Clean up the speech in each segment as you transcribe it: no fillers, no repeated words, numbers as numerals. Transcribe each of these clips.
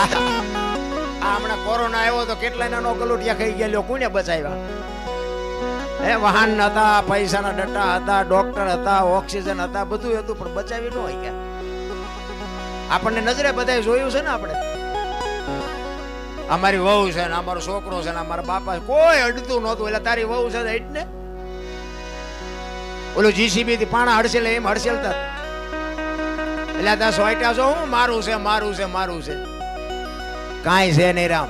હમણાં કોરોના આવ્યો તો કેટલા નાનો ગલુટિયા ખાઈ ગયેલો, કોને બચાવ્યા? હે, વાહન હતા, પૈસાના ડટ્ટા હતા, ડોક્ટર હતા, ઓક્સિજન હતા, બધું હતું, પણ બચાવી ન હોય ગયા. આપણને નજરે બધાય જોયું છે ને. આપણે અમારી વહુ છે ને, અમારો છોકરો છે ને, અમારા બાપા, કોઈ અડતું નહોતું. એટલે તારી વહુ છે ને, ઓલું જીસીબી થી પાણા હડસેલ એમ હડસેલતા. એટલે ત્યાં સોઈટા છો, હું મારું છે, મારું છે, મારું છે. કાંઈ છે નહીં રામ.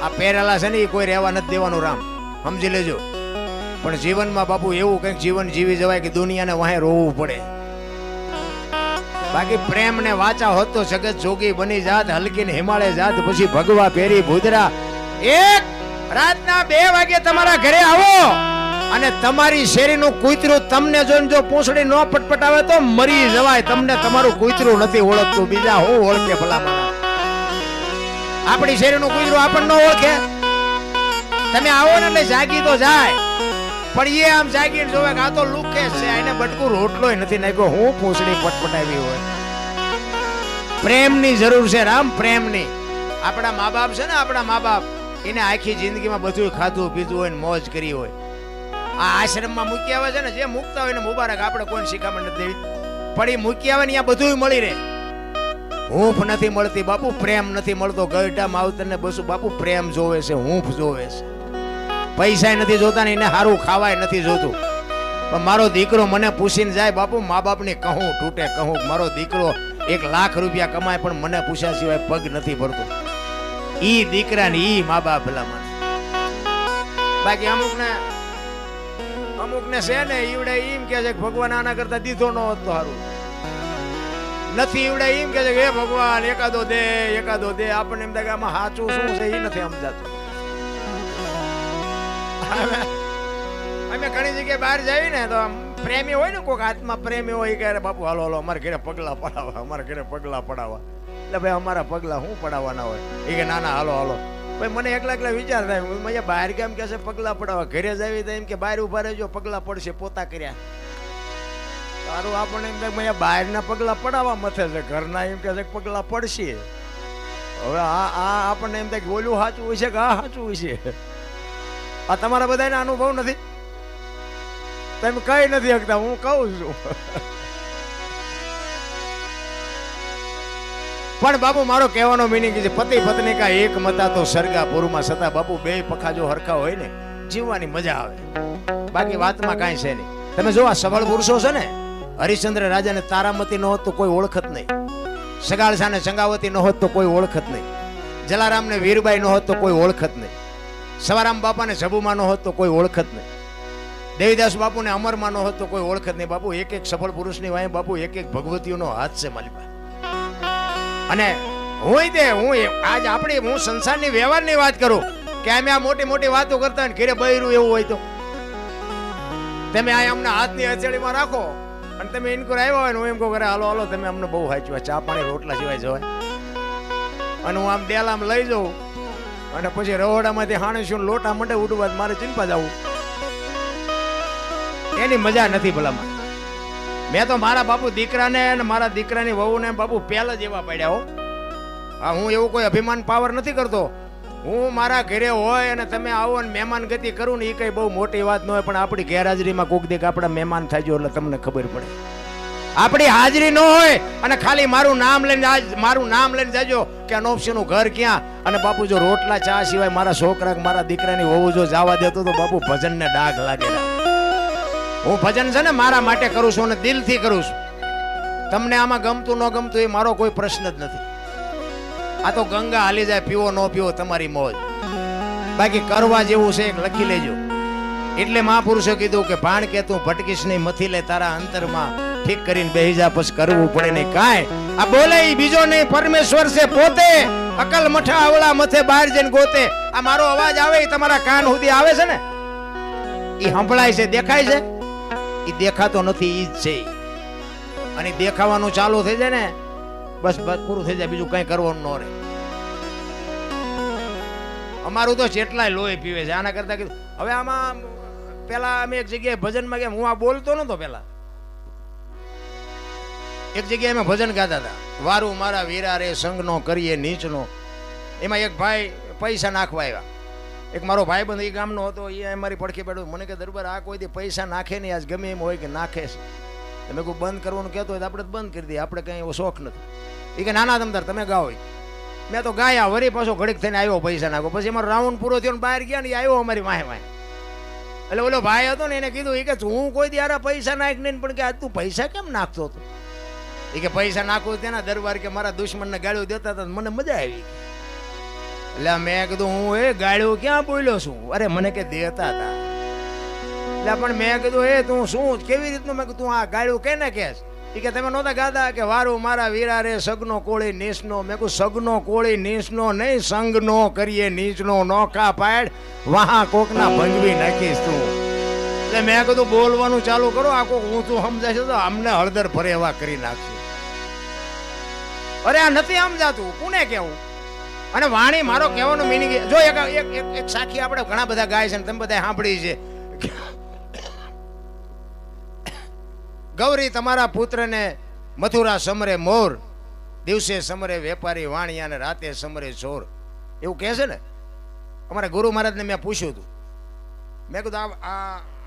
આ પહેરેલા છે ને એ કોઈ રહેવા નથી દેવાનું રામ, સમજી લેજો. પણ જીવનમાં બાપુ એવું કંઈક જીવન જીવી જવાય કે દુનિયાને વાહે રોવું પડે. બાકી પ્રેમ ને વાચા હોત તો જગત જોગી બની જાત, હલકીને હિમાલય જાત, પછી ભગવા પેરી ભૂદરા. એક રાતના 2 વાગે તમારા ઘરે આવો અને તમારી શેરીનું કૂતરું તમને જોઈને જો પૂંછડી ન પટપટાવે તો મરી જવાય. તમને તમારું કૂતરું નથી ઓળખતું, બીજા હું ઓળખે ભલામણા? આપણી શેરીનું કૂતરું આપણને ન ઓળખે? તમે આવો ને એટલે જાગી તો જાય, પણ એ આમ જાગીને જોવે કે આ તો લુકે છે, એને બટકું રોટલોય નથી નાખ્યો, હું પૂંછડી પટપટાવી હોય. પ્રેમની જરૂર છે રામ, પ્રેમની. આપણા મા બાપ છે ને, આપણા મા બાપ, એને આખી જિંદગીમાં બધું ખાધું પીધું હોય ને મોજ કરી હોય. આ આશ્રમમાં મૂકી આવે છે ને, જે મૂકતા હોય ને મુબારક, આપણે કોઈ શિખામણ નથી દેવી, પણ એ મૂકી આવે ને ત્યાં બધું મળી રહે. હૂંફ નથી મળતી બાપુ, પ્રેમ નથી મળતો. ગઈઢા માવતર ને બસું બાપુ પ્રેમ જોવે છે, હૂંફ જોવે છે. પૈસા નથી જોતા ને એને સારું ખાવાય નથી જોતું. પણ મારો દીકરો મને પૂછીને જાય બાપુ, મા બાપની કહું તૂટે કહું, મારો દીકરો 1 લાખ રૂપિયા કમાય પણ મને પૂછ્યા સિવાય પગ નથી ભરતો. ઈ દીકરા ને ઈ મા બાપ ભલામણ. બાકી અમુક ને છે ને ઈવડે એમ કે છે કે ભગવાન આના કરતા દીધો ન હોત તો સારું. નથી ઈવડે એમ કે છે કે હે ભગવાન એકાદો દે, એકાદો દે. આપણને એમ થાય કે આમાં સાચું શું છે એ નથી સમજાતું. અમે ઘણી જગ્યાએ બહાર જઈએ ને તો પ્રેમી હોય ને, કોઈક આત્મા પ્રેમી હોય, કે બાપુ હાલો હાલો અમારે ઘરે પગલા પડાવવા, અમારે ઘરે પગલા પડાવવા. એટલે ભાઈ અમારા પગલા શું પડાવવાના હોય? એ કે ના ના હાલો હાલો. ભાઈ મને એકલા વિચાર થાય, અહીંયા બહાર ગામ કે છે પગલા પડાવવા, ઘરે જાવી તો એમ કે બહાર ઉભા રહેજો, પગલા પડશે, પોતા કર્યા. તારું આપણને એમ થાય બહારના પગલા પડાવવા મથે છે, ઘરના એમ કે છે પગલા પડશે. હવે આ આપણને એમ થાય કે ઓલું સાચું હોય છે કે આ સાચું હોય છે. આ તમારા બધાને અનુભવ નથી? તમે કઈ નથી શકતા, હું કહું છું. પણ બાપુ મારો કહેવાનો મીનિંગ છે, પતિ પત્ની કા એક મતા તો સરગાપુરમાં સતા. બાપુ 2 પખા જો હરખા હોય ને, જીવવાની મજા આવે. બાકી વાતમાં કાંઈ છે નહીં. તમે જો આ સબળ પુરુષો છે ને, હરિશ્ચંદ્ર રાજાને તારામતી ન હોત તો કોઈ ઓળખત નહીં, સગાળસાને ચંગાવતી ન હોત તો કોઈ ઓળખત નહીં, જલારામને વીરબાઈ ન હોત તો કોઈ ઓળખત નહીં, સવારામ બાપાને જબુમાં ન હોત તો કોઈ ઓળખત નહીં, દેવીદાસ બાપુને અમરમાં ન હોત તો કોઈ ઓળખત નહીં. બાપુ એક સફળ પુરુષની વાય બાપુ એક ભગવતીઓનો હાથ છે મારી પાસે. અને આજ આપણી હું સંસારની વ્યવહારની વાત કરું કે અમે આ મોટી મોટી વાતો કરતા હોય ઘરે બૈરું એવું હોય તો તમે આ અમને હાથની હથેળીમાં રાખો અને તમે ઇનકોર આવ્યા હોય ને, હું એમ કહું કરે હાલો હાલો તમે અમને બહુ હાચવા, ચા પાણી રોટલા સિવાય જવાય. અને હું આમ ડેલામ લઈ જાઉં અને પછી રહોડામાંથી હાણેશું લોટા મંડે ઉડવા, મારે ચિંતા જવું, એની મજા નથી ભલામાં. મેં તો મારા બાપુ દીકરાને અને મારા દીકરાની વહુને બાપુ પહેલા જ એવા પડ્યા હો. હા, હું એવું કોઈ અભિમાન પાવર નથી કરતો. હું મારા ઘરે હોય અને તમે આવો ને મહેમાન ગતિ કરું ને, એ કઈ બહુ મોટી વાત ન હોય, પણ આપણી ગેરહાજરીમાં કોક દીક આપણા મહેમાન થાય એટલે તમને ખબર પડે. આપણી હાજરી ન હોય અને ખાલી મારું નામ લઈને જાજો કે અનોપસીનું ઘર ક્યાં, અને બાપુ જો રોટલા ચા સિવાય મારા છોકરા મારા દીકરાની વહુ જો જવા દેતો તો બાપુ ભજનને ડાઘ લાગેલા. હું ભજન છે ને મારા માટે કરું છું અને દિલથી કરું છું. તમને આમાં ગમતું ન ગમતું એ મારો કોઈ પ્રશ્ન જ નથી. આ તો ગંગા હાલી જાય, પીવો ન પીવો તમારી મોજ. બાકી કરવા જેવું છે એક લખી લેજો. એટલે મહાપુરુષે કીધું કે ભાણ કે તું ભટકીશ નહીં, મથી લે તારા અંતરમાં, ઠીક કરીને બેહી જા, પછી કરવું પડે નહીં કાંઈ. આ બોલે બીજો નહીં, પરમેશ્વર છે પોતે, અકલ મઠા અવળા મથે બહાર જઈને ગોતે. આ મારો અવાજ આવે એ તમારા કાન સુધી આવે છે ને, એ સંભળાય છે, દેખાય છે? એ દેખાતો નથી, ઈ જ છે. અને દેખાવાનું ચાલુ થઈ જાય ને બસ પૂરું થઈ જાય, બીજું કઈ કરવાનું ન રહે. અમારું તો જેટલાય લોહી પીવે છે આના કરતા. હવે આમાં પેલા અમે એક જગ્યાએ ભજનમાં ગયા, હું આ બોલતો નતો પેલા, એક જગ્યાએ અમે ભજન ગાતા હતા, વારું મારા વીરા રે સંગનો કરીએ નીચનો. એમાં એક ભાઈ પૈસા નાખવા આવ્યા. એક મારો ભાઈબંધ એ ગામનો હતો, એ અમારી પડખે બેઠો. મને કે દરબાર આ કોઈ દી પૈસા નાખે નહીં, આજ ગમે એમ હોય કે નાખે છે. તમે કોઈ બંધ કરવાનું કહેતો હોય તો આપણે બંધ કરી દઈએ, આપણે કંઈ એવો શોખ નથી. એ કે નાના તમતાર તમે ગાઓ. મેં તો ગાયા, વરી પાછો ઘડીક થઈને આવ્યો પૈસા નાખો. પછી અમારો રાઉન્ડ પૂરો થયો ને બહાર ગયા ને, એ આવ્યો અમારી વાહે વાહે. એટલે ઓલો ભાઈ હતો ને એને કીધું, એ કે હું કોઈ દી યાર પૈસા નાખ નહીં, પણ કે આ તું પૈસા કેમ નાખતો હતો? એ કે પૈસા નાખવું તેના દરબાર કે મારા દુશ્મનને ગાળ્યો દેતા હતા, મને મજા આવી. એટલે મેં કીધું હું ગાળ્યો ક્યાં બોલ્યો છું? અરે મને કે દેતા હતા. એટલે પણ મેં કીધું તું શું કેવી રીતનું? મેં કીધું તું આ ગાળ્યું કેને કહેશ? એ કે તમે નહોતા ગાતા કે વારું મારા વીરા રે સગનો કોળી નીચનો. મેં કહું સગનો કોળી નીચનો નહીં, સંગનો કરીએ નીચનો. નોખા પાડ વાહા કોકના ભંગવી નાખીશ તું. એટલે મેં કીધું બોલવાનું ચાલુ કરો, આ કોક ઊંચું સમજાશે તો અમને હળદર ભરે એવા કરી નાખશે. અરે આ નથી સમજાતું, કોને કેવું? અને વાણી મારો કહેવાનો મિનિંગ જો એક સાખી આપણે ઘણા બધા ગાય છે ને તમે બધા સાંભળી છે. ગૌરી તમારા પુત્રને મથુરા સમરે મોર, દિવસે સમરે વેપારી વાણિયા ને રાતે સમરે ચોર. એવું કહે છે ને. અમારા ગુરુ મહારાજને મેં પૂછ્યું હતું, મેં કીધું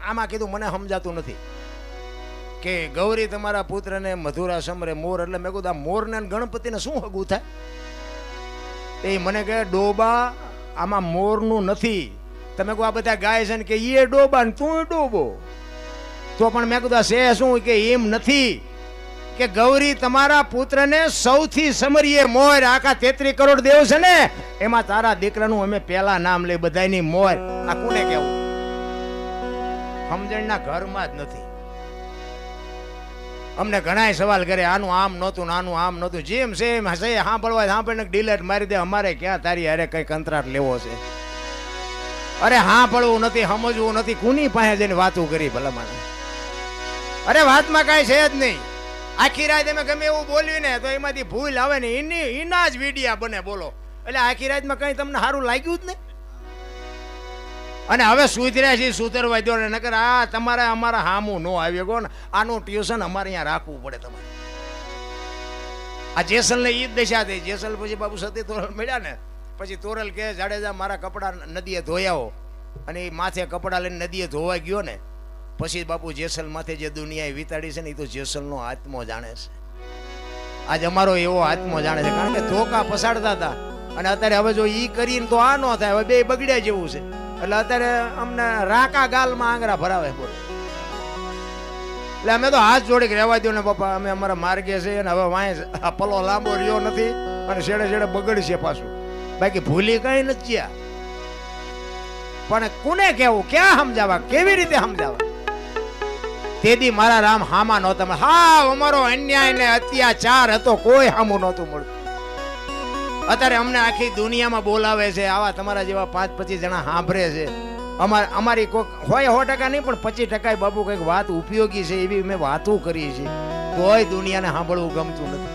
આમાં કીધું મને સમજાતું નથી કે ગૌરી તમારા પુત્રને મથુરા સમરે મોર એટલે મેં કીધું આ મોરને ગણપતિને શું હગું થાય? એ મને કહે ડોબા આમાં મોરનું નથી. તમે કહો આ બધા ગાય છે ને કે એ ડોબા ને તું ડોબો. તો પણ મેં કીધું છે શું કે એમ નથી કે ગૌરી તમારા પુત્રને સૌથી સમરીએ મોર, આખા 33 કરોડ દેવ છે ને એમાં તારા દીકરાનું અમે પહેલા નામ લઈ બધાની મોર. આ કોને કેવું? સમજણના ઘરમાં જ નથી. અમને ઘણાય સવાલ કરે આનું આમ નહોતું ને આનું આમ નહોતું. જેમ છે એમ હશે સાંભળવા સાંભળીને ડિલેટ મારી દે. અમારે ક્યાં તારી અરે કઈ કંત્રાટ લેવો છે? અરે સાંભળવું નથી, સમજવું નથી, કોની પાસે જઈને વાતું કરી ભલામણ? અરે વાતમાં કાંઈ છે જ નહીં. આખી રાત અમે ગમે એવું બોલ્યું ને તો એમાંથી ભૂલ આવે ને એના જ વિડિયા બને બોલો. એટલે આખી રાતમાં કઈ તમને સારું લાગ્યું જ નહીં. અને હવે સુધર્યા છે, સુધરવા દો ને, નકર આ તમારે અમારા હામું ન આવી ગયો ને આનું ટ્યુશન અમારે અહીંયા રાખવું પડે તમારે. આ જેસલ ને ઈ જ દશા થઈ. જેસલ પછી બાબુ સતી તોરલ મળ્યા ને પછી તોરલ કે જાડેજા મારા કપડા નદીએ ધોયાવો, અને એ માથે કપડા લઈને નદીએ ધોવા ગયો ને પછી બાપુ જેસલ માથે જે દુનિયાએ વિતાડી છે ને એ તો જેસલનો આત્મો જાણે છે. આજ અમારો એવો આત્મો જાણે છે, કારણ કે ધોકા પસાડતા હતા અને અત્યારે હવે જો ઈ કરીને તો આ ન થાય. હવે બે બગડ્યા જેવું છે. એટલે અત્યારે અમને રાકા ગાલમાં આંગરા ભરાવે બોલ. એટલે અમે તો હાથ જોડીને રહેવા દો ને બાપા, અમે અમારા માર્ગે છે અને હવે વાંય પલો લાંબો રહ્યો નથી અને છેડે છેડે બગડશે પાછું. બાકી ભૂલી કઈ નથી ગયા. પણ કોને કેવું, ક્યાં સમજાવવા, કેવી રીતે સમજાવવા? તેદી મારા રામ હામા નહોતા. હા અમારો અન્યાય ને અત્યાચાર હતો, કોઈ હામું નહોતું મળતું. અત્યારે અમને આખી દુનિયામાં બોલાવે છે. આવા તમારા જેવા 5-25 જણા સાંભળે છે. અમારી કોઈક હોય 100% નહીં પણ 25% બાબુ કંઈક વાત ઉપયોગી છે એવી મેં વાતો કરી છે, તોય દુનિયાને સાંભળવું ગમતું નથી.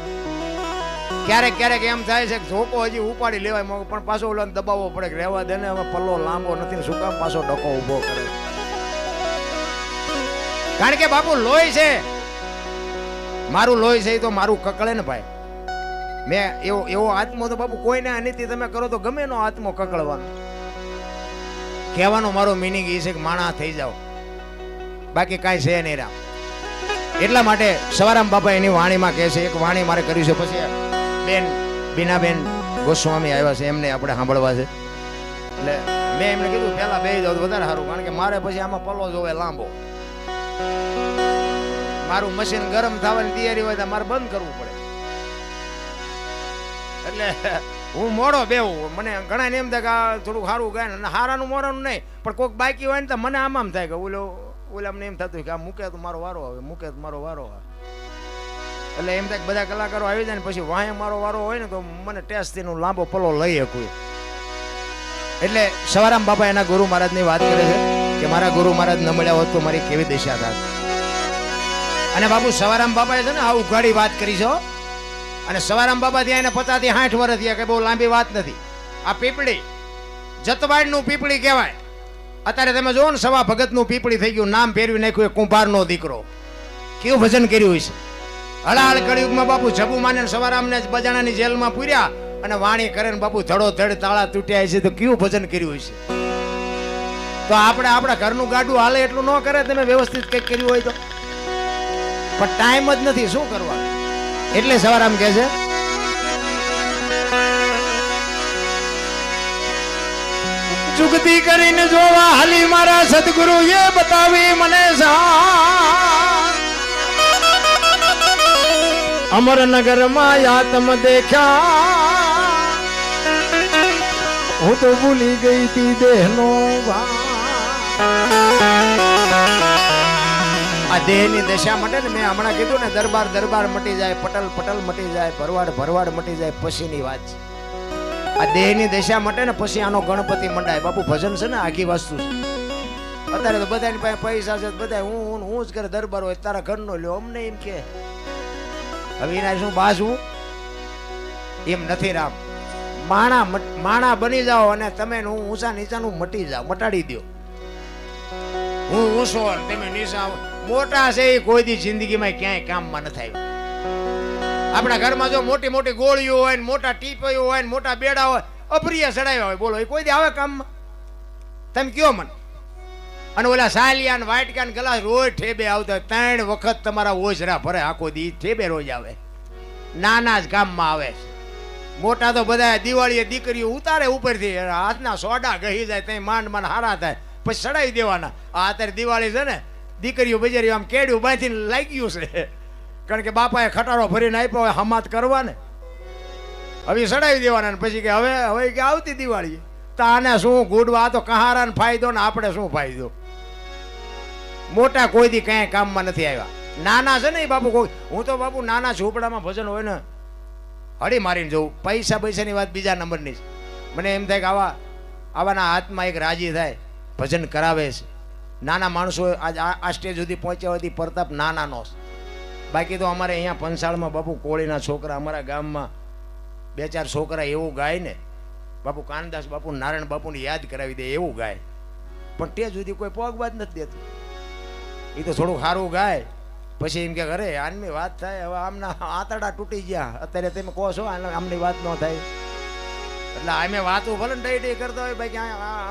ક્યારેક ક્યારેક એમ થાય છે કે ધોકો હજી ઉપાડી લેવાય, પણ પાછો ઓલો દબાવવો પડે કે રહેવા દે ને, હવે પલ્લો લાંબો નથી ને શું કામ પાછો ડકો ઉભો કરે? કારણ કે બાપુ લોહી છે, મારું લોહી છે તો મારું કકળે ને ભાઈ. મેં એવો આત્મો તો બાપુ કોઈને અનિતિ તમે કરો તો ગમે એનો આત્મો કકળવાનો. કહેવાનો મારો મિનિંગ એ છે કે માણા થઈ જાઓ, બાકી કાંઈ છે નહીં રામ. એટલા માટે સવારામ બાપા એની વાણીમાં કહે છે, એક વાણી મારે કર્યું છે. પછી બેન બીનાબેન ગોસ્વામી આવ્યા છે, એમને આપણે સાંભળવા છે. એટલે મેં એમને કીધું પહેલા બે જાવ વધારે સારું, કારણ કે મારે પછી આમાં પલ્લો જોવે લાંબો. મારું મશીન ગરમ થવાની તૈયારી હોય તો મારે બંધ કરવું પડે. એટલે હું મોડો બેવું. મને ઘણા ને એમ થાય કે આ થોડું સારું ગાય ને, હારાનું મોરાનું નહીં પણ કોઈક બાકી હોય ને તો મને આમ થાય કે ઓલામને એમ થતું કે આ મૂકે તો મારો વારો આવે, મૂકે તો મારો વારો આવે. એટલે એમ થાય કે બધા કલાકારો આવી જાય ને પછી વાંહે મારો વારો હોય ને તો મને ટેસ્ટથી લાંબો પલ્લો લઈ શકું. એટલે સવારામ બાપા એના ગુરુ મહારાજની વાત કરે છે કે મારા ગુરુ મહારાજ ન મળ્યા હોત તો મારી કેવી દિશા થાય. અને બાપુ સવારામ બાપાએ છે ને આ ઉઘાડી વાત કરી છે. અને સવારામ બાપા ત્યાં એને 50 થી 60 વર્ષ થયા, કે બહુ લાંબી વાત નથી. આ પીપળી જતવાડનું પીપળી કહેવાય. અત્યારે તમે જોવો ને સવા ભગતનું પીપળી થઈ ગયું, નામ ફેરવી નાખ્યું કુંભારનો દીકરો. કેવું ભજન કર્યું છે. હળાળ કળિયુગમાં બાપુ જબુ માને સવારામને બજાણાની જેલમાં પૂર્યા અને વાણી કરે ને બાપુ ધડો ધડ તાળા તૂટ્યા છે તો કયું ભજન કર્યું હશે? તો આપણે આપણા ઘરનું ગાડું હાલે એટલું ન કરે, તમે વ્યવસ્થિત કંઈક કર્યું હોય તો. પણ ટાઈમ જ નથી, શું કરવા? એટલે સવારામ કહે છે ચુગતી કરીને જોવા હાલી મારા સદગુરુ એ બતાવી મને અમરનગર માં આત્મ દેખ્યા હું તો ભૂલી ગઈ તી દેહનો આ દેહની દશા માટે ને મેં હમણાં કીધું ને, દરબાર દરબાર મટી જાય, પટલ પટલ મટી જાય, ભરવાડ ભરવાડ મટી જાય, પછીની વાત છે. આ દેહની દશા માટે ને પછી આનો ગણપતિ મંડાય. બાપુ ભજન છે ને આખી વસ્તુ છે. અત્યારે તો બધાની પાસે પૈસા છે, બધા હું જ કરે, દરબાર હોય તારા ઘરનો લ્યો, અમને એમ કે હવે એના શું બાજવું? એમ નથી રામ. માણા બની જાઓ અને તમે હું ઊંચા નીચાનું મટી જાઓ, મટાડી દો. હું ઊંચો તમે નીચા. મોટા છે એ કોઈ દી જિંદગીમાં ક્યાંય કામમાં નથી આવ્યું. આપણા ઘરમાં જો મોટી મોટી ગોળીઓ હોય ને મોટા ટીપીઓ હોય ને મોટા બેડા હોય, અપ્રિય ચડાવ્યા હોય, બોલો એ કોઈ દી આવે કામમાં? તમે કયો મને. અને ઓલા સાલિયા ને વાટકા ને ગલાસ રોજ ઠેબે આવતા, 3 વખત તમારા ઓછરા ભરે આખો દી, ઠેબે રોજ આવે. નાના જ કામમાં આવે છે. મોટા તો બધા દિવાળીએ દીકરીઓ ઉતારે ઉપરથી, હાથના સોડા ગહી જાય, ત્યાં માંડ માંડ હારા થાય, પછી ચડાવી દેવાના. આ અત્યારે દિવાળી છે ને, દીકરીઓ બજારી આમ કેડ્યું બાંધીને લાગ્યું છે, કારણ કે બાપાએ ખટારો ભરીને આપ્યો હોય હમાત કરવા ને, હવે ચડાવી દેવાના. પછી કે હવે કે આવતી દિવાળી તો આને શું ગુડવા? તો કહારાને ફાયદો ને આપણે શું ફાયદો? મોટા કોઈ દી કઈ કામમાં નથી આવ્યા. નાના છે ને બાપુ કોઈ, હું તો બાપુ નાના ઝૂંપડામાં ભજન હોય ને હળી મારીને જવું. પૈસાની વાત બીજા નંબરની છે. મને એમ થાય કે આવાના હાથમાં એક રાજી થાય, ભજન કરાવે છે. નાના માણસો આજ આ સ્ટેજ સુધી પહોંચ્યા હોય પ્રતાપ નાનાનો. બાકી તો અમારે અહીંયા પંચાળમાં બાપુ કોળીના છોકરા, અમારા ગામમાં 2-4 છોકરા એવું ગાય ને બાપુ, કાનદાસ બાપુ નારાયણ બાપુને યાદ કરાવી દે એવું ગાય. પણ તે સુધી કોઈ પગવા જ નથી દેતું. એ તો થોડું સારું ગાય, પછી એમ કે અરે આની વાત થાય, હવે આમના આંતરડા તૂટી ગયા, અત્યારે તમે કહો છો આમની વાત ન થાય. એટલે અમે વાતો ભલે ને ડઈ કરતા હોય, બાકી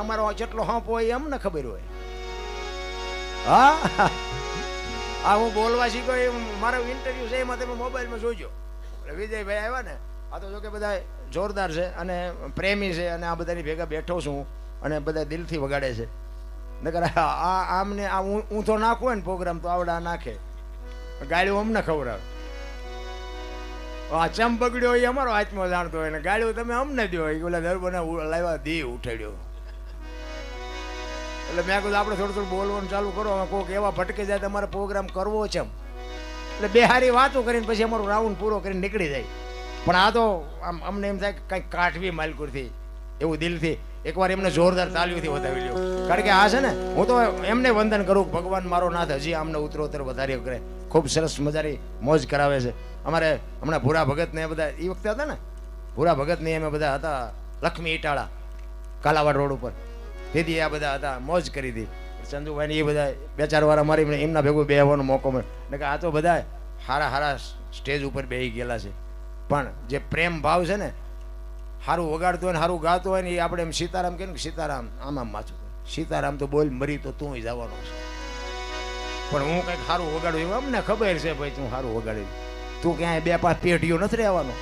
અમારો જેટલો હંપ હોય અમને ખબર હોય. હા હું બોલવા શીખો, એ મારો ઇન્ટરવ્યુ છે એમાં તમે મોબાઈલમાં જોજો. વિજયભાઈ આવ્યા ને, આ તો જો કે બધા જોરદાર છે અને પ્રેમી છે, અને આ બધાની ભેગા બેઠો છું અને બધા દિલથી વગાડે છે. નકર આમને આ ઊંધો નાખવું હોય ને પ્રોગ્રામ તો આવડા નાખે, ગાળ્યું અમને ખવડાવે. ચમ બગડ્યો એ અમારો હાથમાં જાણતો હોય ને ગાળ્યું તમે અમને દો, ઓલા દરબારના લાવ્યા દી ઉઠાડ્યો. એટલે મેં કીધું આપણે થોડું બોલવાનું ચાલુ કરો, કોઈક એવા ભટકે જાય તમારે પ્રોગ્રામ કરવો છે. એટલે બે હારી વાતો કરીને પછી અમારો રાઉન્ડ પૂરો કરીને નીકળી જાય. પણ આ તો અમને એમ થાય કે કંઈક કાઠવી માલકુરથી એવું દિલથી એકવાર એમને જોરદાર તાલીઓથી વધાવી લ્યો. કારણ કે આ છે ને, હું તો એમને વંદન કરું, ભગવાન મારો નાથ હજી આમને ઉત્તરોત્તર વધારે કરે, ખૂબ સરસ મજાની મોજ કરાવે છે. અમારે હમણાં ભૂરા ભગત ને બધા એ વખતે હતા ને, ભૂરા ભગત ને અમે બધા હતા લક્ષ્મી ઇટાળા કાલાવાડ રોડ ઉપર, તેથી આ બધા હતા, મોજ કરી હતી. ચંદુભાઈ એ બધા 2-4 વાર અમારી એમના ભેગું બેહવાનો મોકો મળે કે આ તો બધા હારા સ્ટેજ ઉપર બેસી ગયેલા છે. પણ જે પ્રેમ ભાવ છે ને, સારું વગાડતો હોય ને સારું ગાતો હોય ને, એ આપણે એમ સીતારામ કહે ને, સીતારામ આમ માથું, સીતારામ તો બોલ મરી તો તું જવાનો છે. પણ હું કંઈક સારું વગાડું એવું અમને ખબર છે ભાઈ, તું સારું વગાડી, તું ક્યાંય 2-5 પેઢીઓ નથી રહેવાનો.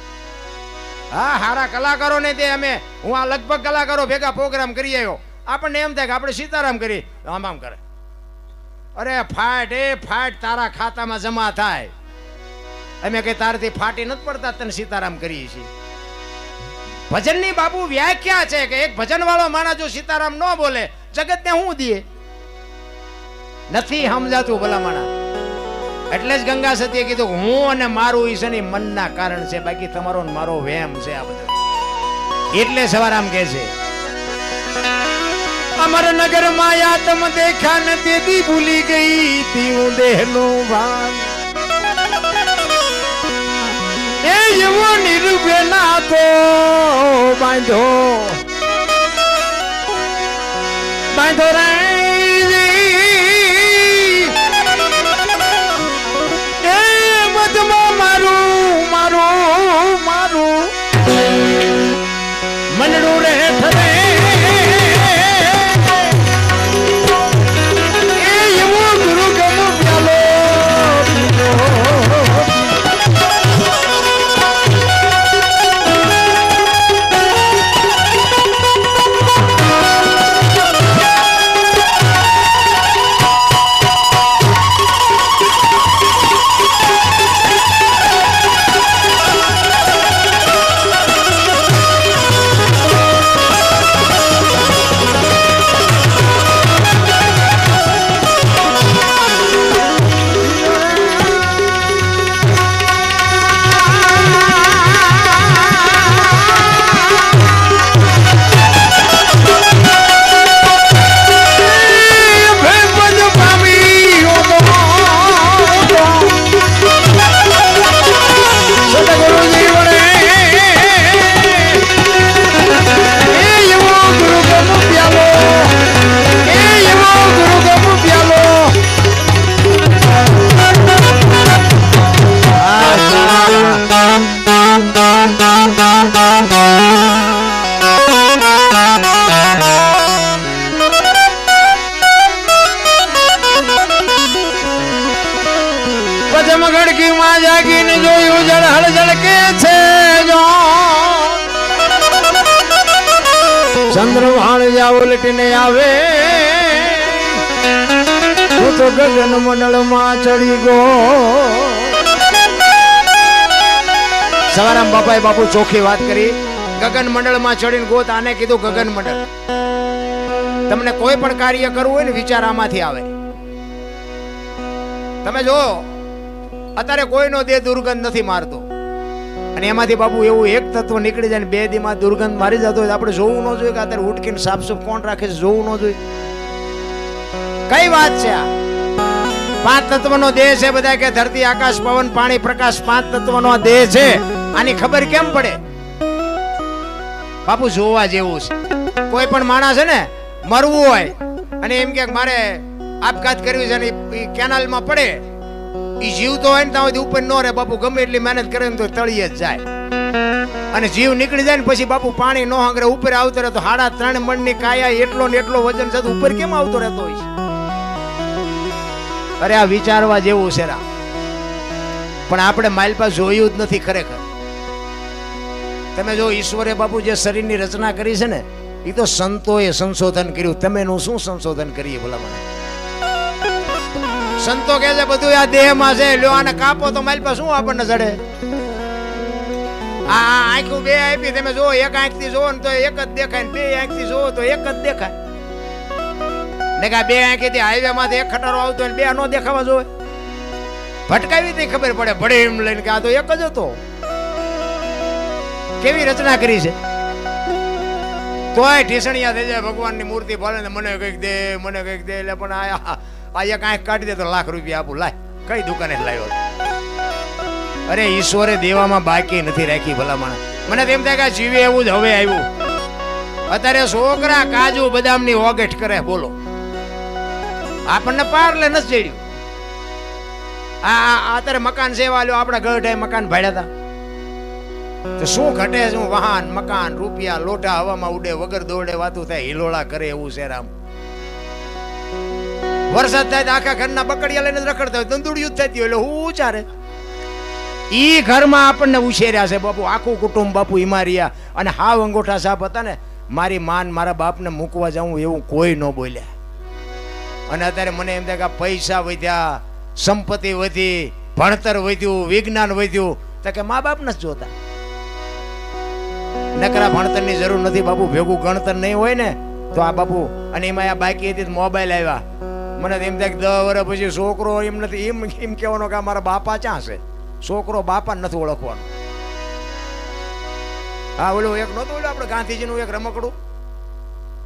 હા સારા કલાકારો ને તે અમે, હું આ લગભગ કલાકારો ભેગા પ્રોગ્રામ કરી આવ્યો. આપણને એમ થાય કે આપણે સીતારામ કરી, આમ કરે. અરે ફાટ તારા ખાતામાં જમા થાય. અમે કઈ તારથી ફાટી નથી પડતા, તને સીતારામ કરીએ છીએ. ભજનની બાપુ વ્યાખ્યા છે કે એક ભજન વાળો માણસ જો સીતારામ ન બોલે, જગત ને શું દે? નથી સમજાતું ભલા માણા. એટલે જ ગંગા સતીએ કીધું હું અને મારું ઈશ્વરની મનના કારણ છે, બાકી તમારો મારો વેમ છે આ બધો. એટલે સવારામ કહે છે અમરનગર માયા તમ દેખા ને તેથી ભૂલી ગઈ તી હું દેહનો ભાન. એ એવો નિર્વેલા તો બાંધો રે એ મધમાં જા ઉલટીને આવે તું તો ગગન મંડળમાં ચડી ગયો. સવારામ બાપાએ બાપુ ચોખ્ખી વાત કરી. ગગન મંડળમાં ચડીને ગોત, આને કીધું ગગન મંડળ. તમને કોઈ પણ કાર્ય કરવું હોય ને વિચાર આમાંથી આવે. તમે જો અત્યારે કોઈનો દેહ દુર્ગંધ નથી મારતો, અને એમાંથી બાપુ એવું એક તત્વ નીકળી જાય ને 2 દીમાં દુર્ગંધ મારી જતો હોય. આપણે જોવું ન જોઈએ કે અત્યારે ઉટકીને સાફસૂફ કોણ રાખે છે, જોવું ન જોઈએ. કઈ વાત છે આ? 5 તત્વનો દેહ છે. બધા કે ધરતી આકાશ પવન પાણી પ્રકાશ 5 તત્વનો દેહ છે. આની ખબર કેમ પડે બાપુ? જોવા જેવું છે. કોઈ પણ માણસ છે ને મરવું હોય અને એમ કે મારે આપઘાત કરવી છે ને એ કેનાલમાં પડે, એ જીવતો હોય ને ત્યાં ઉપર ન રહે બાપુ. ગમે એટલી મહેનત કરે ને તો તળિયે જ જાય. અને જીવ નીકળી જાય ને પછી બાપુ પાણી ન હાંગરે ઉપર આવતો રહેતો. 3.5 મણની કાયા એટલો ને એટલો વજન છે, ઉપર કેમ આવતો રહેતો હોય છે? અરે આ વિચારવા જેવું છે રા. પણ આપણે માઇલ પાસે જોયું જ નથી ખરેખર. તમે જો ઈશ્વરે બાપુ જે શરીરની રચના કરી છે ને, એ તો સંતોએ સંશોધન કર્યું. તમે નું શું સંશોધન કરીએ ભલા મને? સંતો કહે છે બધું આ દેહમાં છે, લ્યો આને કાપો તો મારી પાસે શું આપણને ચડે? આ આંખું 2 આપી, તમે જો એક આંખથી જોવો ને તો એક જ દેખાય, ને 2 આંખથી જોવો તો એક જ દેખાય. ને કે 2 આંખીથી હાઈવે માંથી એક ખટારો આવતો હોય 2 નો દેખાવા જોવે? ભટકાવી તે ખબર પડે. ભડે એમ લઈને કે આ તો એક જ હતો. કેવી રચના કરી છે? તોય ઢીસણિયા થઈ જાય ભગવાનની મૂર્તિ ભલે ને મને કંઈક દે, મને કંઈક દે. એટલે પણ આ એક આંખ કાઢી દે તો લાખ રૂપિયા આપું. લાય, કઈ દુકાને લાવ્યો? અરે ઈશ્વરે દેવામાં બાકી નથી રાખી ભલામણ. મને તેમ થાય કે જીવે એવું જ હવે આવ્યું. અત્યારે છોકરા કાજુ બદામની ઓગેઠ કરે, બોલો આપણને પારલે નથી ચડ્યું. અત્યારે મકાન સેવા લ્યો, આપણા ગઢે મકાન ભાડ્યા હતા તો શું ઘટે? શું વાહન મકાન રૂપિયા લોટા હવામાં ઉડે, વગર દોડે વાતું થાય, હિલોળા કરે એવું છે રામ. વરસાદ થાય તો આખા ઘરના બકડિયા લઈને રખડતા હોય, દંદુડિયું થતી હોય. એટલે હું ચારે ઈ ઘરમાં આપણને ઉછેર્યા છે બાપુ. આખું કુટુંબ બાપુ હિમારિયા. અને હાવ અંગોઠા સાપ હતા ને, મારી માન મારા બાપને મૂકવા જાઉં એવું કોઈ ન બોલ્યા. અને અત્યારે મને એમ થાય કે પૈસા વધ્યા, સંપત્તિ વધી, ભણતર વધ્યું, વિજ્ઞાન વધ્યું, તો કે મા બાપ નથી જોતા. નકરા ભણતરની જરૂર નથી બાપુ. ભેગું ગણતર નહીં હોય ને તો આ બાપુ. અને એમાં આ બાકી હતી મોબાઈલ આવ્યા. મને એમ થાય કે 10 વર્ષ પછી છોકરો એમ નથી એમ કહેવાનો કે મારા બાપા ક્યાં છે. છોકરો બાપા નથી ઓળખવાનો. હા ઓલું એક નહોતું ઓલું આપણે ગાંધીજીનું એક રમકડું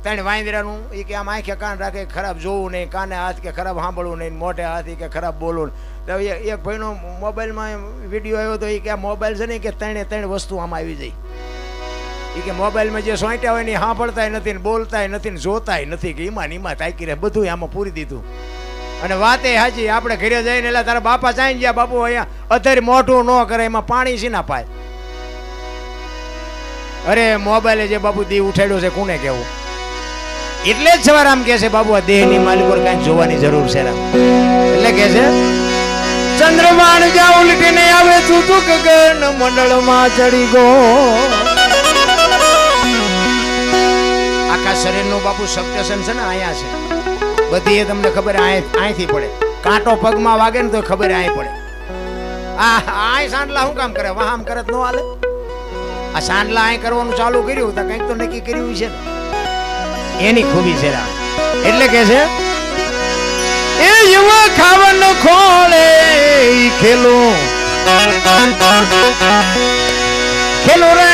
3 વાંદરાનું, એ કે આમ આંખે કાન રાખે, ખરાબ જોવું નહીં, કાને હાથ કે ખરાબ સાંભળવું નહીં, મોઢે હાથ કે ખરાબ બોલવું. એક ભાઈનો મોબાઈલમાં વિડીયો આવ્યો તો એ કે આ મોબાઈલ છે ને કે 3 વસ્તુ આમાં આવી જાય. એ કે મોબાઈલમાં જે સોંટ્યા હોય ને સાંભળતાય નથી, ને બોલતાય નથી, ને જોતાય નથી, કે એમાં તાકી રહે, બધું આમાં પૂરી દીધું. અને વાતે હાજી, આપણે ઘરે જઈને એટલે તારા બાપા ચાઈને ગયા બાપુ અહીંયા અત્યારે મોઢું ન કરે, એમાં પાણી શી ના પાય. અરે મોબાઈલે જે બાપુ દી ઉઠાડ્યો છે કોને કેવું? એટલે જ સવારામ કે છે બાબુ આ દેહની માલિક પર કઈ જોવાની જરૂર છે રામ. એટલે કે છે ચંદ્રમાન જા ઉલટીને આવે તું તું ગગન મંડળમાં ચડી ગયો. આખા શરીરનું બાપુ સબસ્ટેશન છે ને અહીંયા છે. બધી એ તમને ખબર અહીંથી પડે. કાંટો પગમાં વાગે ને તો ખબર અહીં પડે. આ સાંડલા શું કામ કરે? વાહ આમ કરે ન હાલે. આ સાંડલા અહીં કરવાનું ચાલુ કર્યું તો કંઈક તો નક્કી કર્યું છે ને, એની ખૂબી છે રામ. એટલે કે છે એ યુવા ખાવન ખોળે ખેલો ખેલો રે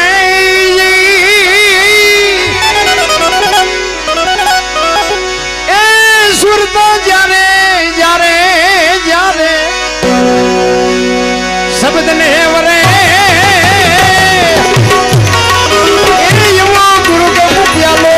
એ સુરતો જારે જારે જારે શબ્દ ને વરે એ યુવા ગુરુ કે પ્યાલો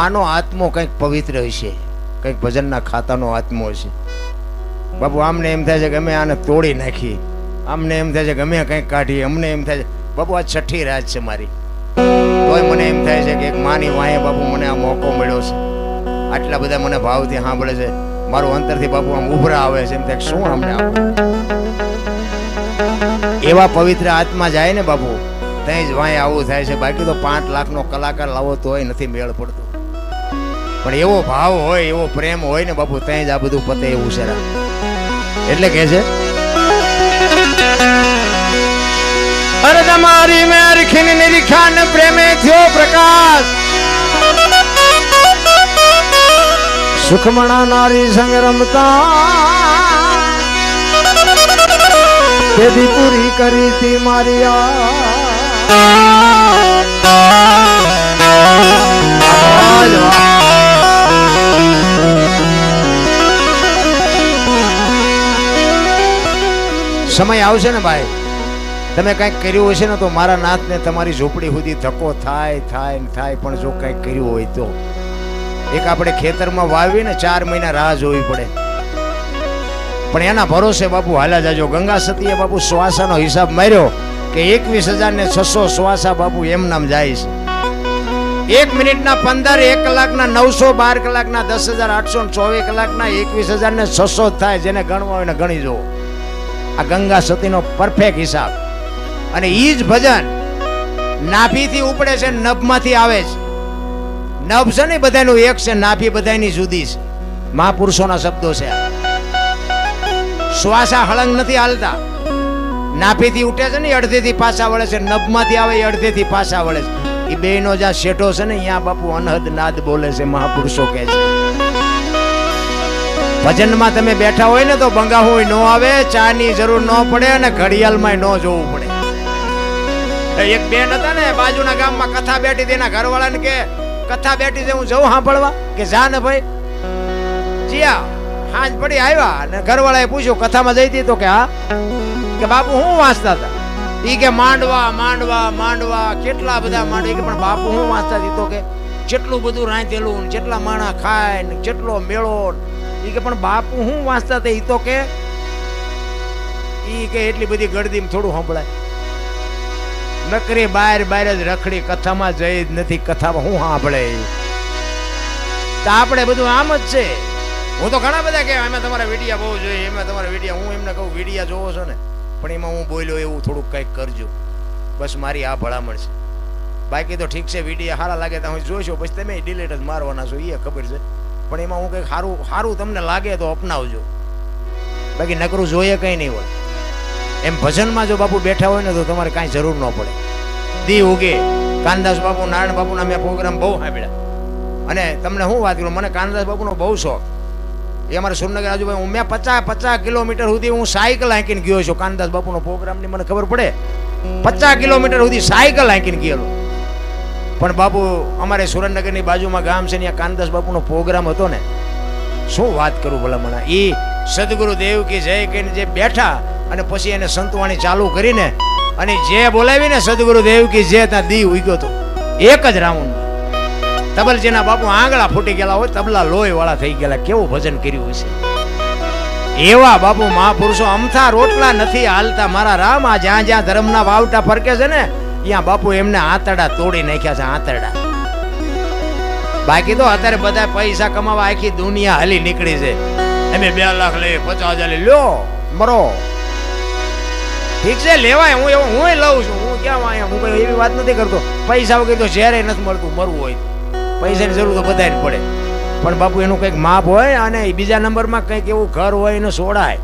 આનો આત્મો કંઈક પવિત્ર હશે, કંઈક ભજનના ખાતાનો આત્મો હશે. બાપુ આમને એમ થાય છે કે અમે આને તોડી નાખી, આમને એમ થાય છે કે અમે કંઈક કાઢીએ, અમને એમ થાય છે. બાપુ આ છઠ્ઠી રાત છે મારી, તોય મને એમ થાય છે કે એક માની વાંહે બાપુ મને આ મોકો મળ્યો છે. આટલા બધા મને ભાવથી સાંભળે છે, મારું અંતરથી બાપુ આમ ઉભરા આવે છે, એમ થાય શું અમને આપો. એવા પવિત્ર આત્મા જાય ને બાપુ, ત્યાં જ વાંહે આવું થાય છે. બાકી તો 5 લાખનો કલાકાર લાવો તોય નથી મેળ પડતો. પણ એવો ભાવ હોય, એવો પ્રેમ હોય ને બાપુ, ત્યાં જ આ બધું પતે એવું છે. એટલે કે છે અરે તમારી મેર ખીન નિરીખાન પ્રેમે થયો પ્રકાશ, સુખમણા નારી સંગ રમતા તેદી પૂરી કરી તી મારી સમય આવશે ને ભાઈ, તમે કંઈક કર્યું હશે ને તો મારા નાથને તમારી ઝૂંપડી સુધી ધક્કો થાય થાય ને થાય. પણ જો કંઈક કર્યું હોય તો એક આપણે ખેતરમાં વાવીને 4 મહિના રાહ જોવી પડે, પણ એના ભરોસે બાપુ હાલા જાજો. ગંગા સતીએ બાપુ શ્વાસાનો હિસાબ માર્યો કે 21,600 શ્વાસા બાપુ એમ નામ જાય છે. 1 મિનિટના 15, 1 કલાકના 900, 12 કલાકના 10,824 કલાકના 21,600 થાય. જેને ગણવા હોય ને ગણી જુઓ. આ ગંગા સતીનો પરફેક્ટ હિસાબ. અને ઈ જ ભજન નાભીથી ઉપડે છે, નભમાંથી આવે છે. નભ છે ને બધાનું એક છે, નાભી બધાની જુદી છે. મહાપુરુષોના શબ્દો છે. શ્વાસા હળંગ નથી હાલતા. નાભીથી ઉઠે છે ને અડધેથી પાછા વળે છે, નભમાંથી આવે એ અડધેથી પાછા વળે છે. એ બેનો જ્યાં શેઠો છે ને અહીંયા બાપુ અનહદ નાદ બોલે છે. મહાપુરુષો કહે છે ભજનમાં તમે બેઠા હોય ને તો બંગાહોય ન આવે, ચાની જરૂર ન પડે અને ઘડિયાળમાં ન જોવું પડે. એક બેન હતા ને બાજુના ગામમાં, કથા બેઠી હતી. એના ઘરવાળાને કે કથા બેઠી છે, હું જઉં સાંભળવા. કે જા ને ભાઈ. જીયા હાંજ પડી આવ્યા અને ઘરવાળાએ પૂછ્યું કથામાં જઈ હતી તો કે હા. કે બાપુ હું વાંચતા હતા. ઈ કે માંડવા માંડવા માંડવા, કેટલા બધા માંડવા. કે પણ બાપુ હું વાંચતા હતી તો કે કેટલું બધું રાંધેલું, કેટલા માણા ખાય ને કેટલો મેળો. ઈ કે પણ બાપુ હું વાંચતા હતા. ઈ તો કે ઈ કે એટલી બધી ગળદીમાં થોડું સંભળાય. નકરી બહાર બહાર જ રખડી, કથામાં જઈ જ નથી. કથામાં હું સાંભળે. તો આપણે બધું આમ જ છે. હું તો ઘણા બધા કે એમાં તમારા વિડિયા બહુ જોઈએ, એમાં તમારા વિડિયા. હું એમને કહું વિડિયા જોવો છો ને, પણ એમાં હું બોલ્યો એવું થોડુંક કંઈક કરજો. બસ મારી આ ભલામણ છે. બાકી તો ઠીક છે, વિડિયા સારા લાગે તો હું જોઈશું, પછી તમે ડિલીટ જ મારવાના છો, એ ખબર છે. પણ એમાં હું કંઈક સારું સારું તમને લાગે તો અપનાવજો. બાકી નકરું જોઈએ કંઈ નહીં હોય. એમ ભજનમાં જો બાપુ બેઠા હોય ને તો તમારે કાંઈ જરૂર ન પડે. દી ઉગે કાનદાસ બાપુ, નારાયણ બાપુના મેં પ્રોગ્રામ બહુ સાંભળ્યા. અને તમને હું વાત કરું, મને કાનદાસ બાપુનો બહુ શોખ. એ અમારે સુરનગર આજુબાજુ હું મેં 50 કિલોમીટર સુધી હું સાયકલ હાંકીને ગયો છું. કાનદાસ બાપુનો પ્રોગ્રામની મને ખબર પડે, 50 કિલોમીટર સુધી સાયકલ હાંકીને ગયેલો. પણ બાપુ અમારે સુરેન્દ્રનગરની બાજુમાં ગામ છે, ત્યાં કાનદાસ બાપુનો પ્રોગ્રામ હતો ને, શું વાત કરું ભલા મને. એ સદગુરુ દેવ કી જય કહીને જે બેઠા અને પછી એને સંતવાણી ચાલુ કરીને અને જે બોલાવીને સદગુરુ દેવ કી જય, ત્યાં દી ઉગ્યો હતો એક જ રાઉન્ડ. તબલજીના બાપુ આંગળા ફૂટી ગયેલા હોય, તબલા લોહી વાળા થઈ ગયેલા. કેવું ભજન કર્યું હશે. એવા બાપુ મહાપુરુષો. અમથા રોટલા નથી હાલતા મારા રામ. આ જ્યાં જ્યાં ધર્મના વાવટા ફરકે છે ને, ત્યાં બાપુ એમને આંતરડા તોડી નાખ્યા છે, આંતરડા. બાકી તો અત્યારે બધા પૈસા કમાવા આખી દુનિયા હલી નીકળી છે. અમે 2 લાખ લે, 50,000 લે, લ્યો મરો. ઠીક છે, લેવાય. હું એવું હું લઉં છું. હું ક્યાં અહીંયા હું કઈ એવી વાત નથી કરતો. પૈસા વગર તો ઝેરે નથી મળતું. મરવું હોય પૈસાની જરૂર તો બધાને પડે, પણ બાપુ એનું કંઈક માપ હોય. અને બીજા નંબરમાં કંઈક એવું ઘર હોય એને સોડાય.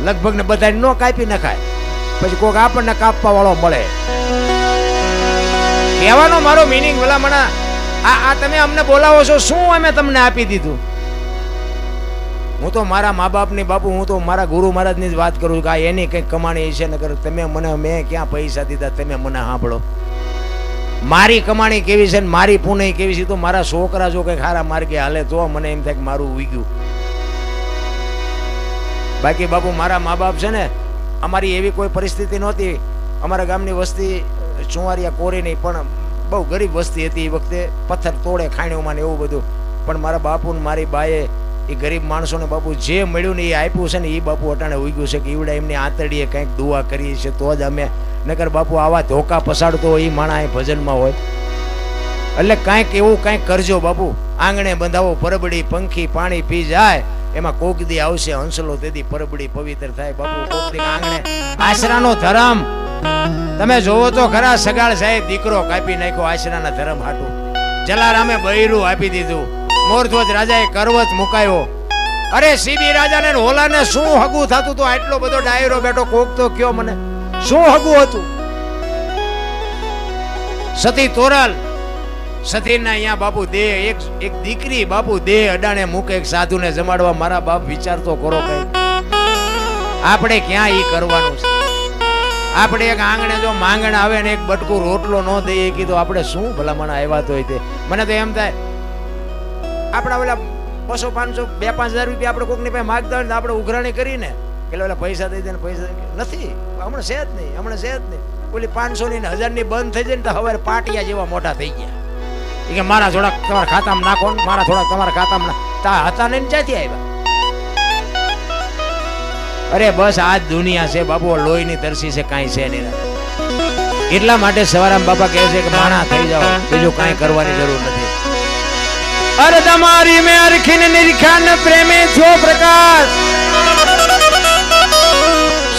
લગભગ ને બધાને ન કાપી નખાય, પછી કોઈક આપણને કાપવા વાળો મળે. કહેવાનો મારો મિનિંગ ભલા મને આ તમે અમને બોલાવો છો, શું અમે તમને આપી દીધું? હું તો મારા મા બાપની બાપુ, હું તો મારા ગુરુ મહારાજની જ વાત કરું છું કે એની કંઈક કમાણી છે ને કરે. તમે મને, મેં ક્યાં પૈસા દીધા, તમે મને સાંભળો. મારી કમાણી કેવી છે ને મારી પુણ્ય કેવી છે, તો મારા છોકરા જો કંઈક સારા માર્ગે હાલે તો મને એમ થાય કે મારું ઉગ્યું. બાકી બાપુ મારા મા બાપ છે ને, અમારી એવી કોઈ પરિસ્થિતિ નહોતી. અમારા ગામની વસ્તી ચુંવારિયા કોરી નહીં, પણ બહુ ગરીબ વસ્તી હતી એ વખતે, પથ્થર તોડે ખાણીઓમાં ને એવું બધું. પણ મારા બાપુ ને મારી બાએ એ ગરીબ માણસોને બાપુ જે મળ્યું ને એ આપ્યું છે ને, એ બાપુ અટાણે ઉગ્યું છે કે ઈવડે એમની આંતરડીએ કંઈક દુઆ કરીએ છે તો જ અમે, નકર બાપુ આવા ધોકા પસાડતો એ માણા એ ભજનમાં હોય. એટલે કાંઈક એવું કાંઈક કરજો બાપુ. આંગણે બંધાવો પરબડી, પંખી પાણી પી જાય, એમાં કોક દી આવશે હંસલો, તેથી પરબડી પવિત્ર થાય બાપુ. કોક દી આંગણે આશરાનો ધર્મ તમે જોવો તો ખરા. સગાળ સાહેબ દીકરો કાપી નાખ્યો આશરાના ધર્મ હાટું. જલારામે બૈરું આપી દીધું. મોરધ્વજ રાજાએ કરવત મુકાયો. અરે સીબી રાજાને હોલાને શું હગું થતું તો આટલો બધો ડાયરો બેઠો, કોક તો કયો મને શું હગું હતું? સતી તોરલ, સતીના અહીંયા બાપુ દેહ એક દીકરી બાપુ દેહ અડાણે મૂકે એક સાધુને જમાડવા. મારા બાપ વિચાર તો કરો કઈ. આપણે ક્યાં ઈ કરવાનું છે? આપણે એક આંગણે જો માંગણ આવે ને એક બટકું રોટલો ન દઈએ કીધું આપણે શું ભલામણ આવ્યા તો તે. મને તો એમ થાય આપણા ઓલા 200 500 2-5 હજાર રૂપિયા આપણે કોકની પાસે માગતા હોય ને આપણે ઉઘરાણી કરીને કે ઓલા પૈસા દઈ દે ને પૈસા નથી, હમણાં છે જ નહીં, હમણાં છે જ નહીં. ઓલી 500 ની 1000 ની બંધ થઈ જાય ને તો હવે પાટિયા જેવા મોટા થઈ ગયા. કે મારા થોડાક તમારા ખાતામાં નાખો, મારા થોડાક તમારા ખાતામાં હતા ને ક્યાંથી આવ્યા? અરે બસ આ જ દુનિયા છે બાપુ, લોહીની તરસી છે, કાંઈ છે નહીં. એટલા માટે સવારામ બાપા કહે છે કે માણા થઈ જાઓ, બીજું કાંઈ કરવાની જરૂર નથી. અરે તમારી મેં અરખીને નિરખાન પ્રેમે છો પ્રકાશ,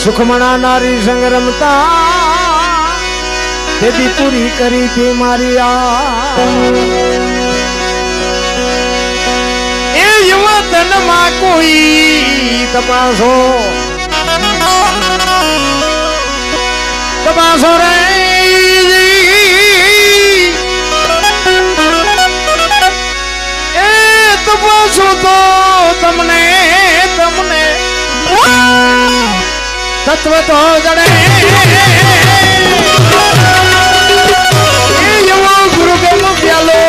સુખમણા નારી સંગ રમતા, તેથી પૂરી કરી હતી મારી આ. એ યુવતનમાં કોઈ તપાસો રે, એ તપાસો તો તમને તત્વ તો જડે. ગુરુ ગમ પ્યાલો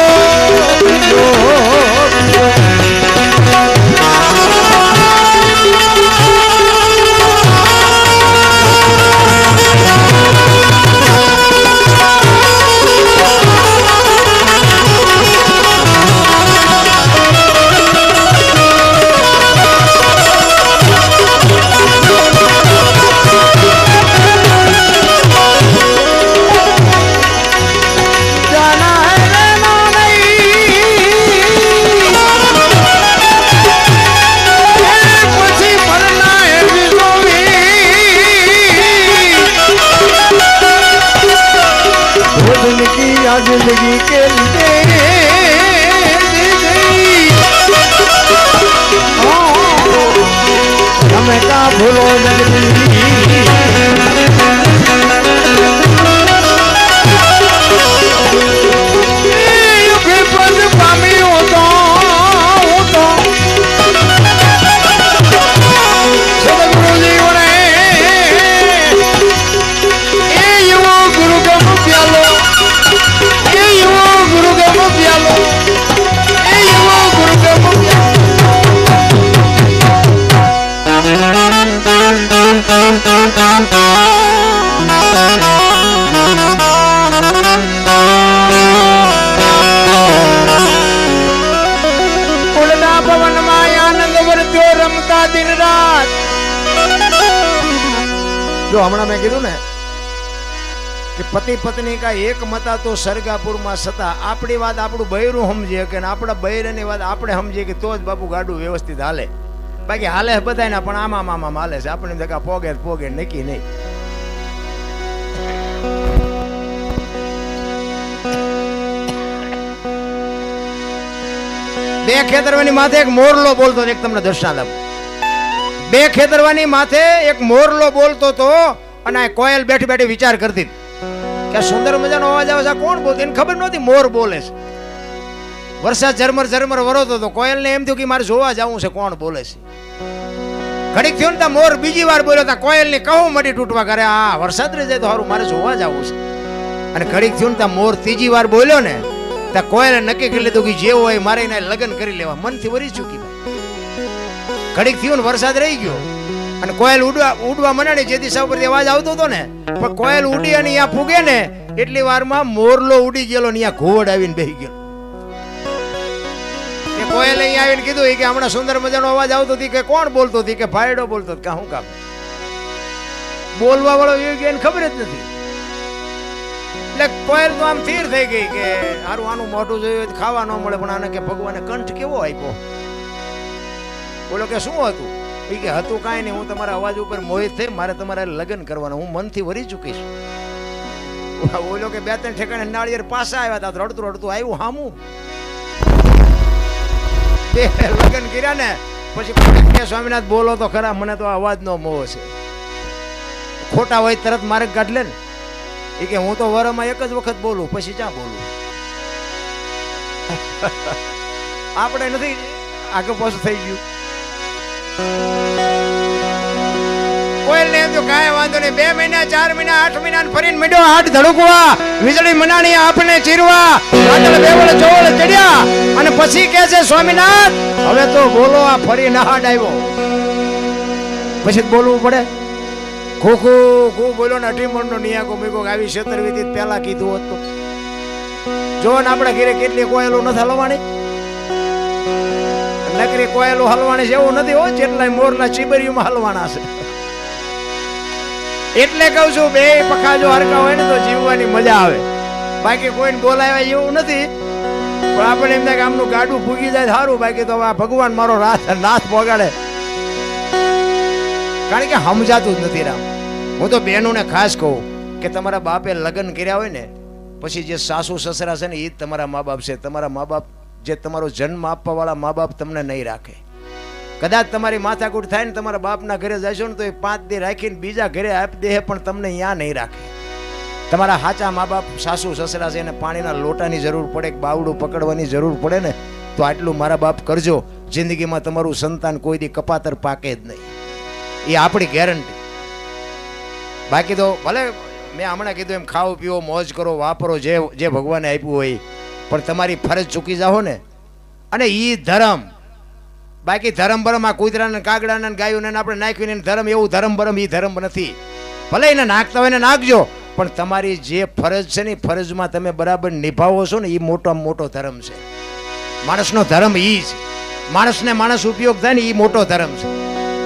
जिंदगी के लिए हमें का भूलो दिन रात. जो हमारा मैं कीधु ने कि पति पत्नी का एक मता तो सरगापुर में सता. आपणी बात आपणु बૈરું समझे के आपड़ा बૈરાની વાત આપણે સમજીએ કે તો જ બાપુ ગાડું વ્યવસ્થિત હાલે. બાકી હાલે બધાયના પણ આમાં હાલે છે. આપણે જગા પોગે નક્કી નહીં. બે ખેતરવાની માથે એક મોરલો બોલતો, એક તમને દર્શાન આપું. બે ખેતરવાની માથે એક મોરલો બોલતો તો અને આ કોયલ બેઠી બેઠી વિચાર કરતી કે સુંદર મજાનો અવાજ આવે છે, કોણ બોલતો? એને ખબર નહોતી મોર બોલે છે. વરસાદ ઝરમર વરોતો તો કોયલને એમ થયું કે મારે જોવા જવું છે કોણ બોલે છે. ઘડીક થયું ને મોર બીજી વાર બોલ્યો તો કોયલની કહું મડી તૂટવા કરે, આ વરસાદ રહી જાય તો સારું, મારે જોવા જવું છે. અને ઘડીક થયું ને મોર ત્રીજી વાર બોલ્યો ને તો કોયલે નક્કી કરી લીધું કે જે હોય મારે એને લગ્ન કરી લેવા. મનથી વરી ચૂકી. ઘડીક થયું ને વરસાદ રહી ગયો અને કોયલ ઉડવા મંડાણી. જે દિશા ઉપરથી અવાજ આવતો હતો ને, પણ કોયલ ઉડી અને અહીંયા પૂગે ને એટલી વારમાં મોરલો ઉડી ગયેલો ને અહીંયા ઘોડ આવીને બેસી ગયો. એ કોયલ અહીંયા આવીને કીધું કે હમણાં સુંદર મજાનો અવાજ આવતો હતી કે કોણ બોલતો હતી કે ભાઈડો બોલતો કે હું કામ બોલવા વાળો એ એને ખબર જ નથી. એટલે કોયલ તો આમ સ્થિર થઈ ગઈ કે હારું આનું મોઢું જોયું ખાવા ન મળે પણ આને કે ભગવાને કંઠ કેવો આપ્યો. બોલો કે શું હતું? એ કે હતું કાંઈ નહીં, હું તમારા અવાજ ઉપર મોહિત થઈ મારે તમારા લગ્ન કરવાના, હું મનથી વરી ચૂકીશ. બોલો કે બે ત્રણ ઠેકાણે નાળિયેર પાછા આવ્યા હતા, રડતું રડતું આવ્યું હામું લગ્ન કર્યા ને પછી સ્વામિનાથ બોલો તો ખરા, મને તો અવાજ નો મોહ છે. ખોટા હોય તરત મારે કાઢ લે ને. એ કે હું તો વરમાં એક જ વખત બોલું પછી ક્યાં બોલું. આપણે નથી આગળ પાછું થઈ ગયું. કોઈ ને એમ તો કાંઈ વાંધો નહીં, 2 મહિના 4 મહિના 8 મહિના ફરીને મીડ્યો હાથ ધડકવા, વીજળી મનાણી આપને ચીરવા, વાદળ બેવળ ચોળ ચડ્યા અને પછી કહે છે સ્વામિનાથ હવે તો બોલો. આ ફરી નહાડ આવ્યો પછી બોલવું પડે. ખોખું બોલો ને અઢીમણ નો નિયાકો મીકો આવી 17 વિધિ પહેલા કીધું હોત તો જો ને આપણે ઘરે કેટલી કોયલો નથી હલવાની. નકરી કોયલો હલવાની છે એવું નથી હો, જેટલા મોરના ચીબરીઓમાં હલવાના છે. એટલે કહું છું બે પખા જો હરકા હોય ને તો જીવવાની મજા આવે. બાકી કોઈને બોલાવ્યા એવું નથી, પણ આપણે એમ થાય કે આમનું ગાડું ફૂગી જાય સારું. બાકી તો ભગવાન મારો નાથ પોગાડે, કારણ કે સમજાતું જ નથી રામ. હું તો બહેનોને ખાસ કહું કે તમારા બાપે લગ્ન કર્યા હોય ને પછી જે સાસુ સસરા છે ને એ જ તમારા મા બાપ છે. તમારા મા બાપ જે તમારો જન્મ આપવા વાળા મા બાપ તમને નહીં રાખે. કદાચ તમારી માથાકૂટ થાય ને તમારા બાપના ઘરે જશો ને તો એ 5 દી રાખીને બીજા ઘરે આપી દે પણ તમને ત્યાં નહીં રાખે. તમારા સાચા મા બાપ સાસુ સસરા છે એને પાણીના લોટાની જરૂર પડે, બાવડું પકડવાની જરૂર પડે ને તો આટલું મારા બાપ કરજો, જિંદગીમાં તમારું સંતાન કોઈ દી કપાતર પાકે જ નહીં. એ આપણી ગેરંટી. બાકી તો ભલે મેં હમણાં કીધું એમ ખાઓ પીવો મોજ કરો વાપરો જે ભગવાને આપ્યું હોય, પણ તમારી ફરજ ચૂકી જાઓ ને અને એ ધર્મ. બાકી ધર્મ બરમ આ કૂતરાને કાગડાને ગાયોને આપણે નાખ્યું ધર્મ, એવું ધર્મ બરમ એ ધર્મ નથી. ભલે એને નાખતા હોય ને નાખજો, પણ તમારી જે ફરજ છે ને ફરજમાં તમે બરાબર નિભાવો છો ને એ મોટામાં મોટો ધર્મ છે. માણસનો ધર્મ એ છે, માણસને માણસ ઉપયોગ થાય ને એ મોટો ધર્મ છે.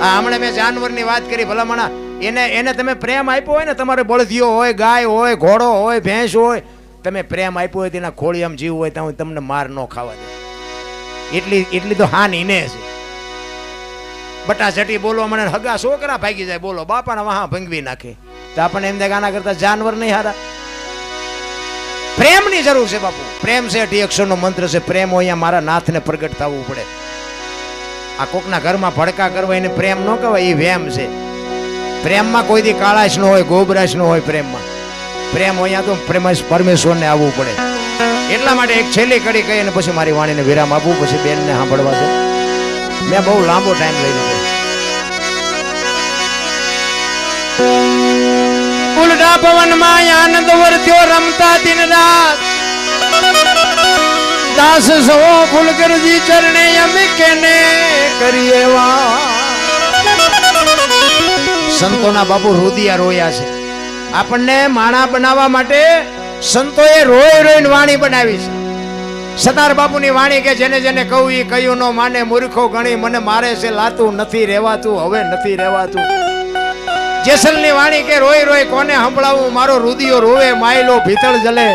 આ હમણાં મેં જાનવરની વાત કરી, ભલામણા એને તમે પ્રેમ આપ્યો હોય ને, તમારે બળદિયો હોય ગાય હોય ઘોડો હોય ભેંસ હોય, તમે પ્રેમ આપ્યો હોય તેના ખોળી આમ જીવ હોય ત્યાં તમને માર ન ખાવા દે. એટલી તો હાની ને છે. બટાચટી બોલો મને હગા છોકરા ભાગી જાય, બોલો બાપાના વાહા ભંગવી નાખે, તો આપણને એમ થાય આના કરતા જાનવર નહીં હારા. પ્રેમની જરૂર છે બાપુ. પ્રેમ છે 8 અક્ષરનો મંત્ર છે. પ્રેમ હોય અહીંયા મારા નાથને પ્રગટ થવું પડે. આ કોકના ઘરમાં ભડકા કરવા એને પ્રેમ ન કહેવાય, એ વેમ છે. પ્રેમમાં કોઈ દી કાળાશ ન હોય ગોબરાશ ન હોય. પ્રેમ અહીંયા તો પરમેશ્વરને આવવું પડે. એટલા માટે એક છેલ્લી કડી કહી અને પછી મારી વાણીને વિરામ આપવું, પછી બેનને સાંભળવા છે. મેં બહુ લાંબો ટાઈમ લઈ લીધો. ઉલટા પવનમાં આનંદ વર્ત્યો રમતા દિન રાત, દાસ સો ફૂલકરજી ચરણે અમે કેને કરીએ વા. સંતોના બાપુ રુદિયા રોયા છે. આપણને માણા બનાવવા માટે સંતોએ રોઈને વાણી બનાવી છે. સતાર બાપુની વાણી કે જેને જેને કહું એ કયું નો માને, મૂર્ખો ગણી મને મારે છે લાતું, નથી રહેવાતું હવે નથી રહેવાતું. જેસલની વાણી કે રોય કોને સંભળાવું, મારો રુદિયો રોવે માયલો ભીતળ જલે.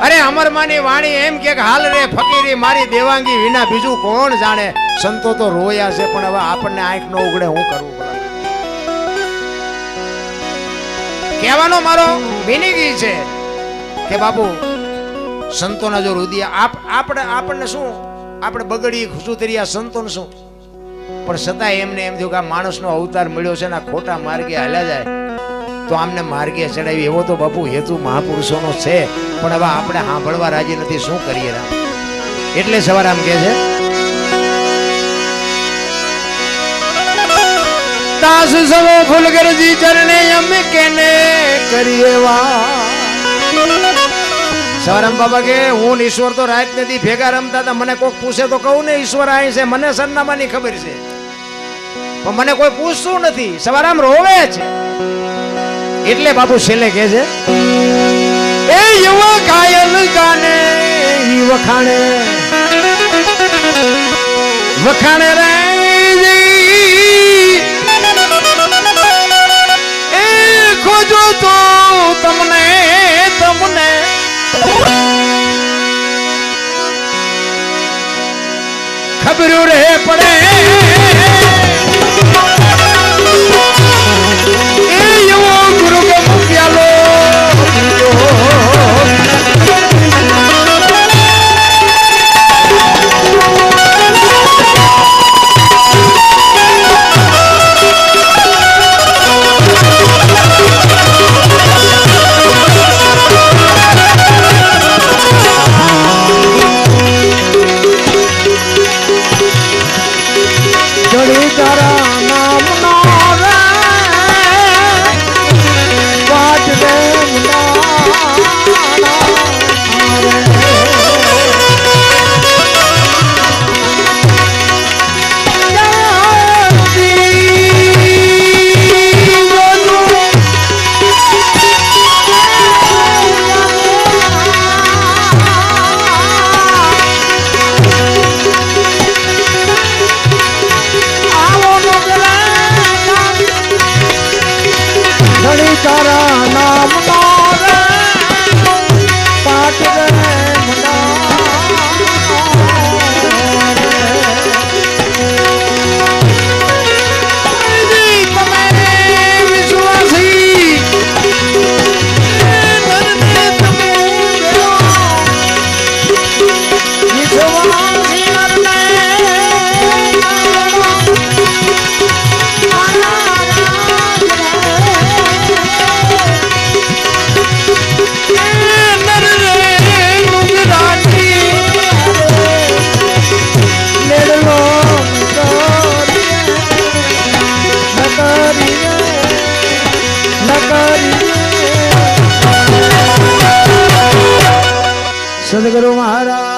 અરે અમરમાની વાણી એમ કે હાલ રે ફકીરી મારી દેવાંગી વિના બીજું કોણ જાણે. સંતો તો રોયા છે પણ હવે આપણને આંખ ન ઉગડે હું કરવું પડે. કહેવાનો મારો મિનિંગ છે કે બાપુ સંતોના જો રુદિય આપણને શું, આપણે બગડી સુતરિયા સંતોને શું, પણ છતાં એમને એમ થયું કે આ માણસનો અવતાર મળ્યો છે ને આ ખોટા માર્ગે હાલ્યા જાય તો આમને માર્ગે ચડાવી. એવો તો બાપુ હેતુ મહાપુરુષોનો છે, પણ હવે આપણે સાંભળવા રાજી નથી, શું કરીએ રામ. એટલે સવાર આમ કે છે દાસ સવો ફૂલકરજી ચરણે અમે કેને કરીએ વા. સવારામ બાબા કે હું ઈશ્વર તો રાત નથી ભેગા રમતા હતા, મને કોઈ પૂછે તો કહું ને ઈશ્વર અહીં છે, મને સરનામાની ખબર છે પણ મને કોઈ પૂછતું નથી. સવારામ રોવે છે એટલે બાપુ છેલ્લે કહે છે વખાણે વખાણે રે એ ખોજો તો તમને તમને ખબર રે પડે એ એવો ગુરુ કે મૂક્યાલો સદગુરુ મહારાજની